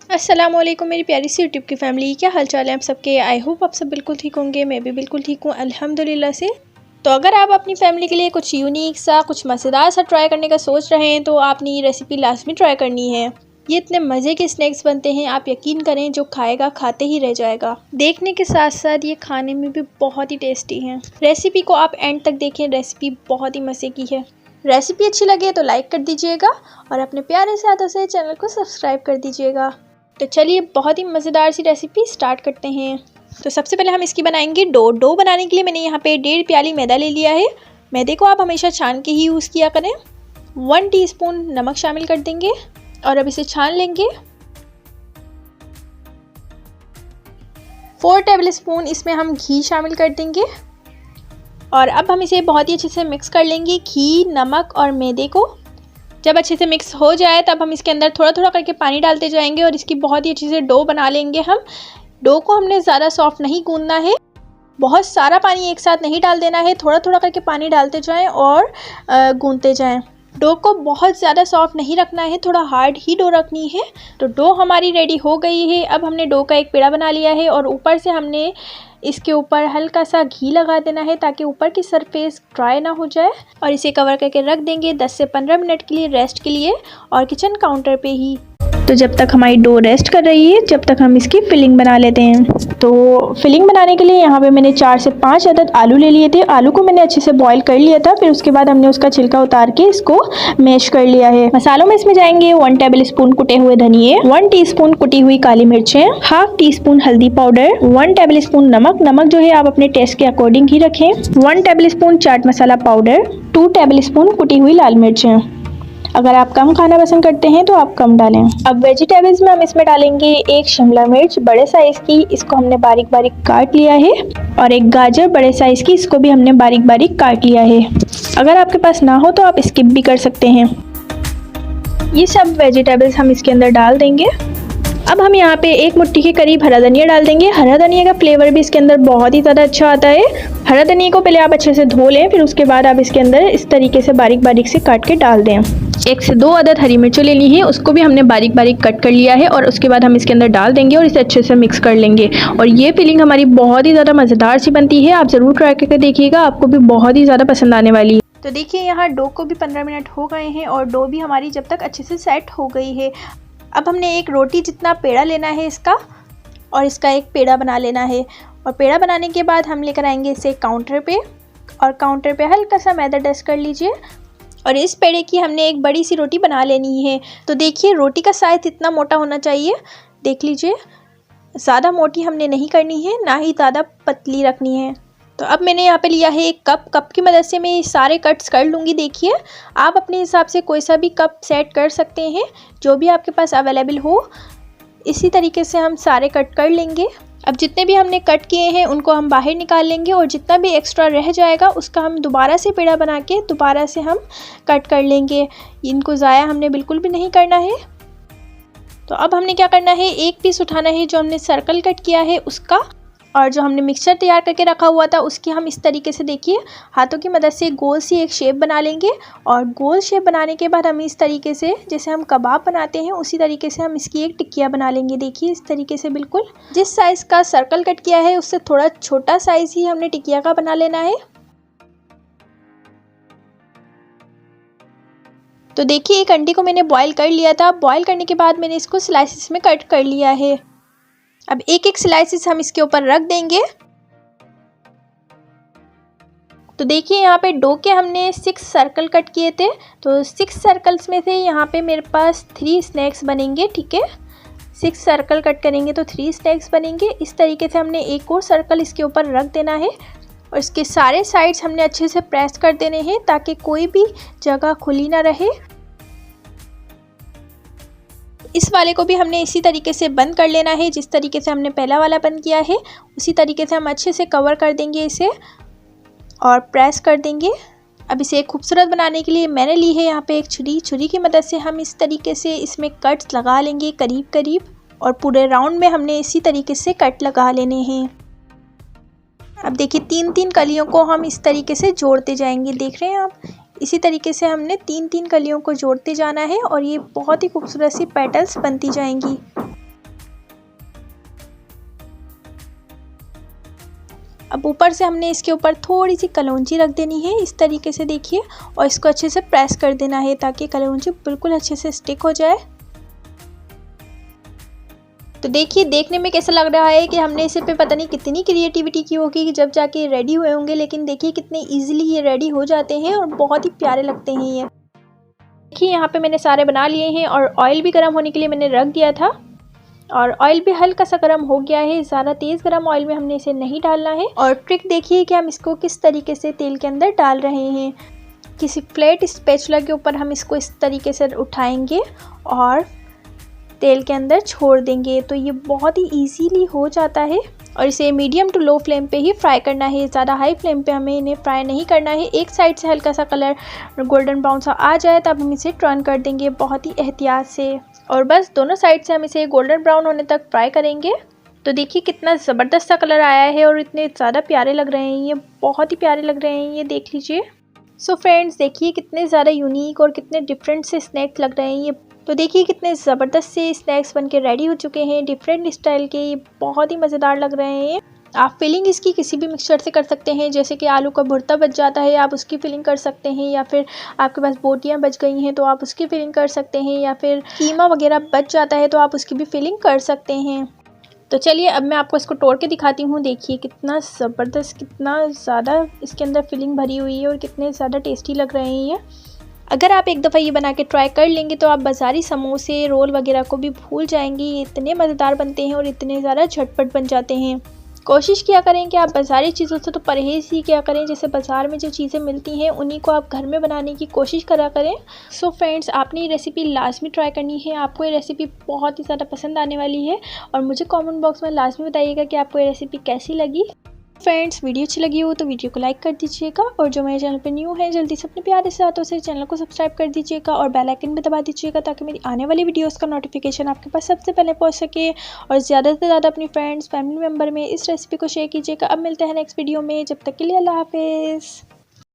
अस्सलामुअलैकुम मेरी प्यारी सी यूट्यूब की फैमिली, क्या हाल चाल है आप सबके। आई होप आप सब बिल्कुल ठीक होंगे। मैं भी बिल्कुल ठीक हूँ अल्हम्दुलिल्लाह से। तो अगर आप अपनी फैमिली के लिए कुछ यूनिक सा, कुछ मज़ेदार सा ट्राई करने का सोच रहे हैं तो आपने ये रेसिपी लाजमी ट्राई करनी है। ये इतने मज़े के स्नैक्स बनते हैं, आप यकीन करें जो खाएगा खाते ही रह जाएगा। देखने के साथ साथ ये खाने में भी बहुत ही टेस्टी हैं। रेसिपी को आप एंड तक देखें, रेसिपी बहुत ही मज़े की है। रेसिपी अच्छी लगे तो लाइक कर दीजिएगा और अपने प्यारे से हाथों से चैनल को सब्सक्राइब कर दीजिएगा। तो चलिए बहुत ही मज़ेदार सी रेसिपी स्टार्ट करते हैं। तो सबसे पहले हम इसकी बनाएंगे डो बनाने के लिए मैंने यहाँ पे 1.5 प्याली मैदा ले लिया है। मैदे को आप हमेशा छान के ही यूज़ किया करें। 1 टीस्पून नमक शामिल कर देंगे और अब इसे छान लेंगे। 4 टेबल स्पून इसमें हम घी शामिल कर देंगे और अब हम इसे बहुत ही अच्छे से मिक्स कर लेंगे, घी, नमक और मैदे को। जब अच्छे से मिक्स हो जाए तब हम इसके अंदर थोड़ा थोड़ा करके पानी डालते जाएंगे और इसकी बहुत ही अच्छे से डो बना लेंगे हम। डो को हमने ज़्यादा सॉफ्ट नहीं गूंदना है, बहुत सारा पानी एक साथ नहीं डाल देना है, थोड़ा थोड़ा करके पानी डालते जाएं और गूंदते जाएं। डो को बहुत ज़्यादा सॉफ्ट नहीं रखना है, थोड़ा हार्ड ही डो रखनी है। तो डो हमारी रेडी हो गई है। अब हमने डो का एक पेड़ा बना लिया है और ऊपर से हमने इसके ऊपर हल्का सा घी लगा देना है ताकि ऊपर की सरफेस ड्राई ना हो जाए और इसे कवर करके रख देंगे 10 से 15 मिनट के लिए रेस्ट के लिए और किचन काउंटर पे ही। तो जब तक हमारी डो रेस्ट कर रही है जब तक हम इसकी फिलिंग बना लेते हैं। तो फिलिंग बनाने के लिए यहाँ पे मैंने 4 से 5 अदद आलू ले लिए थे। आलू को मैंने अच्छे से बॉईल कर लिया था, फिर उसके बाद हमने उसका छिलका उतार के इसको मैश कर लिया है। मसालों में इसमें जाएंगे 1 टेबल स्पून कुटे हुए धनिए, 1 टीस्पून कुटी हुई काली मिर्चें, हाफ टीस्पून हल्दी पाउडर, 1 टेबल स्पून नमक जो है आप अपने टेस्ट के अकॉर्डिंग ही रखें, 1 table spoon chaat masala powder, 2 table spoon कुटी हुई लाल मिर्चें। अगर आप कम खाना पसंद करते हैं तो आप कम डालें। अब वेजिटेबल्स में हम इसमें डालेंगे 1 शिमला मिर्च बड़े साइज़ की, इसको हमने बारीक बारीक काट लिया है, और 1 गाजर बड़े साइज़ की, इसको भी हमने बारीक बारीक काट लिया है। अगर आपके पास ना हो तो आप स्किप भी कर सकते हैं। ये सब वेजिटेबल्स हम इसके अंदर डाल देंगे। अब हम यहाँ पे 1 मुट्ठी के करीब हरा धनिया डाल देंगे। हरा धनिया का फ्लेवर भी इसके अंदर बहुत ही ज़्यादा अच्छा आता है। हरा धनिया को पहले आप अच्छे से धो लें, फिर उसके बाद आप इसके अंदर इस तरीके से बारीक बारीक से काट के डाल दें। 1 से 2 अदद हरी मिर्चें लेनी है, उसको भी हमने बारीक बारीक कट कर लिया है और उसके बाद हम इसके अंदर डाल देंगे और इसे अच्छे से मिक्स कर लेंगे। और ये फिलिंग हमारी बहुत ही ज़्यादा मज़ेदार सी बनती है, आप ज़रूर ट्राई करके देखिएगा, आपको भी बहुत ही ज़्यादा पसंद आने वाली है। तो देखिए यहाँ डो को भी 15 मिनट हो गए हैं और डो भी हमारी जब तक अच्छे से सेट हो गई है। अब हमने एक रोटी जितना पेड़ा लेना है इसका, और इसका एक पेड़ा बना लेना है। और पेड़ा बनाने के बाद हम लेकर आएंगे इसे काउंटर पे, और काउंटर पे हल्का सा मैदा डस्ट कर लीजिए और इस पेड़े की हमने एक बड़ी सी रोटी बना लेनी है। तो देखिए रोटी का साइज़ इतना मोटा होना चाहिए, देख लीजिए, ज़्यादा मोटी हमने नहीं करनी है, ना ही ज़्यादा पतली रखनी है। तो अब मैंने यहाँ पे लिया है एक कप की मदद से मैं ये सारे कट्स कर लूँगी। देखिए आप अपने हिसाब से कोई सा भी कप सेट कर सकते हैं, जो भी आपके पास अवेलेबल हो। इसी तरीके से हम सारे कट कर लेंगे। अब जितने भी हमने कट किए हैं उनको हम बाहर निकाल लेंगे और जितना भी एक्स्ट्रा रह जाएगा उसका हम दोबारा से पेड़ा बना के दोबारा से हम कट कर लेंगे। इनको ज़ाया हमने बिल्कुल भी नहीं करना है। तो अब हमने क्या करना है, एक पीस उठाना है जो हमने सर्कल कट किया है उसका, और जो हमने मिक्सचर तैयार करके रखा हुआ था उसकी हम इस तरीके से देखिए हाथों की मदद से गोल सी एक शेप बना लेंगे। और गोल शेप बनाने के बाद हम इस तरीके से, जैसे हम कबाब बनाते हैं उसी तरीके से हम इसकी एक टिक्किया बना लेंगे। देखिए इस तरीके से बिल्कुल जिस साइज़ का सर्कल कट किया है उससे थोड़ा छोटा साइज़ ही हमने टिक्किया का बना लेना है। तो देखिए एक अंडे को मैंने बॉईल कर लिया था। बॉईल करने के बाद मैंने इसको स्लाइसिस में कट कर लिया है। अब एक एक स्लाइसिस हम इसके ऊपर रख देंगे। तो देखिए यहाँ पे डो के हमने 6 सर्कल कट किए थे, तो 6 सर्कल्स में से यहाँ पे मेरे पास 3 स्नैक्स बनेंगे। ठीक है, 6 सर्कल कट करेंगे तो 3 स्नैक्स बनेंगे। इस तरीके से हमने एक और सर्कल इसके ऊपर रख देना है और इसके सारे साइड्स हमने अच्छे से प्रेस कर देने हैं ताकि कोई भी जगह खुली ना रहे। इस वाले को भी हमने इसी तरीके से बंद कर लेना है, जिस तरीके से हमने पहला वाला बंद किया है उसी तरीके से हम अच्छे से कवर कर देंगे इसे और प्रेस कर देंगे। अब इसे खूबसूरत बनाने के लिए मैंने ली है यहाँ पे एक छुरी की मदद से हम इस तरीके से इसमें कट्स लगा लेंगे करीब करीब, और पूरे राउंड में हमने इसी तरीके से कट लगा लेने हैं। अब देखिए 3-3 कलियों को हम इस तरीके से जोड़ते जाएंगे, देख रहे हैं आप। इसी तरीके से हमने 3-3 कलियों को जोड़ते जाना है और ये बहुत ही खूबसूरत सी पेटल्स बनती जाएंगी। ऊपर से हमने इसके ऊपर थोड़ी सी कलौंजी रख देनी है इस तरीके से, देखिए, और इसको अच्छे से प्रेस कर देना है ताकि कलौंजी बिल्कुल अच्छे से स्टिक हो जाए। तो देखिए देखने में कैसा लग रहा है कि हमने इसे पे पता नहीं कितनी क्रिएटिविटी की होगी कि जब जाके रेडी हुए होंगे, लेकिन देखिए कितने इजीली ये रेडी हो जाते हैं और बहुत ही प्यारे लगते हैं ये। देखिए यहाँ पे मैंने सारे बना लिए हैं और ऑयल भी गर्म होने के लिए मैंने रख दिया था और ऑयल भी हल्का सा गर्म हो गया है। ज़्यादा तेज़ गर्म ऑयल में हमने इसे नहीं डालना है। और ट्रिक देखिए कि हम इसको किस तरीके से तेल के अंदर डाल रहे हैं। किसी फ्लैट स्पैचुला के ऊपर हम इसको इस तरीके से उठाएंगे और तेल के अंदर छोड़ देंगे, तो ये बहुत ही इजीली हो जाता है। और इसे मीडियम टू लो फ्लेम पे ही फ्राई करना है, ज़्यादा हाई फ्लेम पे हमें इन्हें फ्राई नहीं करना है। एक साइड से हल्का सा कलर गोल्डन ब्राउन सा आ जाए तब हम इसे टर्न कर देंगे बहुत ही एहतियात से, और बस दोनों साइड से हम इसे गोल्डन ब्राउन होने तक फ्राई करेंगे। तो देखिए कितना ज़बरदस्त सा कलर आया है और इतने ज़्यादा प्यारे लग रहे हैं, ये बहुत ही प्यारे लग रहे हैं, ये देख लीजिए। सो फ्रेंड्स देखिए कितने ज़्यादा यूनिक और कितने डिफरेंट से स्नैक्स लग रहे हैं ये। तो देखिए कितने ज़बरदस्त से स्नैक्स बनके रेडी हो चुके हैं, डिफरेंट स्टाइल के, ये बहुत ही मज़ेदार लग रहे हैं। आप फिलिंग इसकी किसी भी मिक्सचर से कर सकते हैं, जैसे कि आलू का भुर्ता बच जाता है आप उसकी फिलिंग कर सकते हैं, या फिर आपके पास बोटियां बच गई हैं तो आप उसकी फिलिंग कर सकते हैं, या फिर कीमा वगैरह बच जाता है तो आप उसकी भी फिलिंग कर सकते हैं। तो चलिए अब मैं आपको इसको तोड़ के दिखाती हूँ। देखिए कितना ज़बरदस्त, कितना ज़्यादा इसके अंदर फिलिंग भरी हुई है और कितने ज़्यादा टेस्टी लग रहे हैं ये। अगर आप एक दफ़ा ये बना के ट्राई कर लेंगे तो आप बाज़ारी समोसे रोल वगैरह को भी भूल जाएंगे। ये इतने मज़ेदार बनते हैं और इतने ज़्यादा झटपट बन जाते हैं। कोशिश किया करें कि आप बाज़ारी चीज़ों से तो परहेज़ ही किया करें, जैसे बाज़ार में जो चीज़ें मिलती हैं उन्हीं को आप घर में बनाने की कोशिश करा करें। सो फ्रेंड्स आपने ये रेसिपी लाजमी ट्राई करनी है, आपको ये रेसिपी बहुत ही ज़्यादा पसंद आने वाली है और मुझे कमेंट बॉक्स में लाजमी बताइएगा कि आपको ये रेसिपी कैसी लगी। फ्रेंड्स वीडियो अच्छी लगी हो तो वीडियो को लाइक कर दीजिएगा और जो मेरे चैनल पे न्यू है जल्दी से अपने प्यारे से हाथों से चैनल को सब्सक्राइब कर दीजिएगा और बेल आइकन भी दबा दीजिएगा ताकि मेरी आने वाली वीडियोस का नोटिफिकेशन आपके पास सबसे पहले पहुंच सके। और ज़्यादा से ज़्यादा अपनी फ्रेंड्स फैमिली मेम्बर में इस रेसिपी को शेयर कीजिएगा। अब मिलते हैं नेक्स्ट वीडियो में, जब तक के लिए अल्लाह हाफिज़।